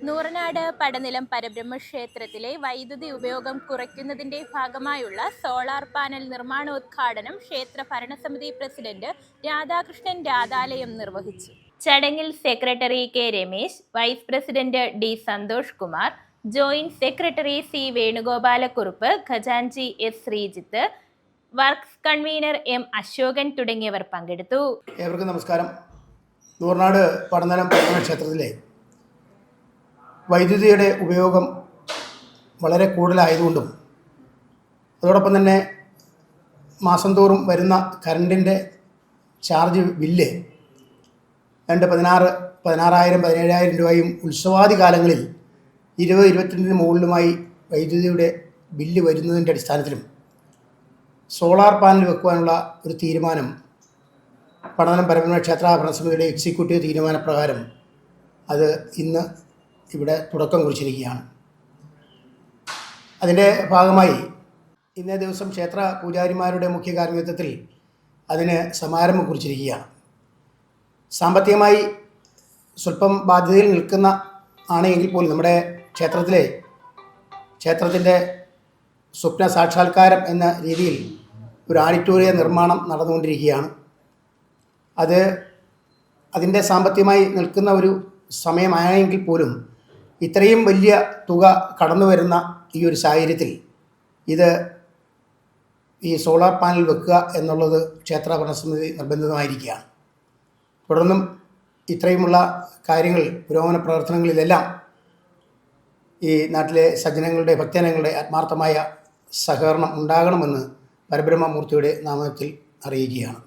നൂറനാട് പടനിലം പരബ്രഹ്മക്ഷേത്രത്തിലെ വൈദ്യുതി ഉപയോഗം കുറയ്ക്കുന്നതിന്റെ ഭാഗമായുള്ള സോളാർ പാനൽ നിർമ്മാണോദ്ഘാടനം ക്ഷേത്ര ഭരണസമിതി പ്രസിഡന്റ് രാധാകൃഷ്ണൻ രാധാലയം നിർവഹിച്ചു. ചടങ്ങിൽ secretary K Ramesh, vice president D Santhosh Kumar, joint secretary C Venugopalakurup, ഖജാൻജി S Sreejith, works convener M Asokan തുടങ്ങിയവർ പങ്കെടുത്തു. ഏവർക്കും നമസ്കാരം. നൂറനാട് പടനിലം ക്ഷേത്രത്തിലെ വൈദ്യുതിയുടെ ഉപയോഗം വളരെ കൂടുതലായതുകൊണ്ടും അതോടൊപ്പം തന്നെ മാസം തോറും വരുന്ന കറണ്ടിൻ്റെ ചാർജ് ബില്ല് 16,000-17,000 രൂപയും ഉത്സവാദി കാലങ്ങളിൽ 20-22 മുകളിലുമായി വൈദ്യുതിയുടെ ബില്ല് വരുന്നതിൻ്റെ അടിസ്ഥാനത്തിലും സോളാർ പാനൽ വെക്കുവാനുള്ള ഒരു തീരുമാനം പടനിലം പരബ്രഹ്മ ക്ഷേത്ര ഭരണസമിതിയുടെ എക്സിക്യൂട്ടീവ് തീരുമാനപ്രകാരം അത് ഇന്ന് ഇവിടെ തുടക്കം കുറിച്ചിരിക്കുകയാണ്. അതിൻ്റെ ഭാഗമായി ഇന്നേ ദിവസം ക്ഷേത്ര പൂജാരിമാരുടെ മുഖ്യ കാർമ്മികത്വത്തിൽ അതിന് സമാരംഭം കുറിച്ചിരിക്കുകയാണ്. സാമ്പത്തികമായി സ്വല്പം ബാധ്യതയിൽ നിൽക്കുന്ന ആണെങ്കിൽ പോലും നമ്മുടെ ക്ഷേത്രത്തിൻ്റെ സ്വപ്ന സാക്ഷാത്കാരം എന്ന രീതിയിൽ ഒരു ഓഡിറ്റോറിയ നിർമ്മാണം നടന്നുകൊണ്ടിരിക്കുകയാണ്. അതിൻ്റെ സാമ്പത്തികമായി നിൽക്കുന്ന ഒരു സമയമായെങ്കിൽ പോലും ഇത്രയും വലിയ തുക കടന്നു വരുന്ന ഈ ഒരു സാഹചര്യത്തിൽ ഈ സോളാർ പാനൽ വെക്കുക എന്നുള്ളത് ക്ഷേത്ര ഭരണസമിതി നിർബന്ധിതമായിരിക്കുകയാണ്. തുടർന്നും ഇത്രയുമുള്ള കാര്യങ്ങൾ, പുരോഗമന പ്രവർത്തനങ്ങളിലെല്ലാം ഈ നാട്ടിലെ സജ്ജനങ്ങളുടെ, ഭക്തജനങ്ങളുടെ ആത്മാർത്ഥമായ സഹകരണം ഉണ്ടാകണമെന്ന് പരബ്രഹ്മമൂർത്തിയുടെ നാമത്തിൽ അറിയിക്കുകയാണ്.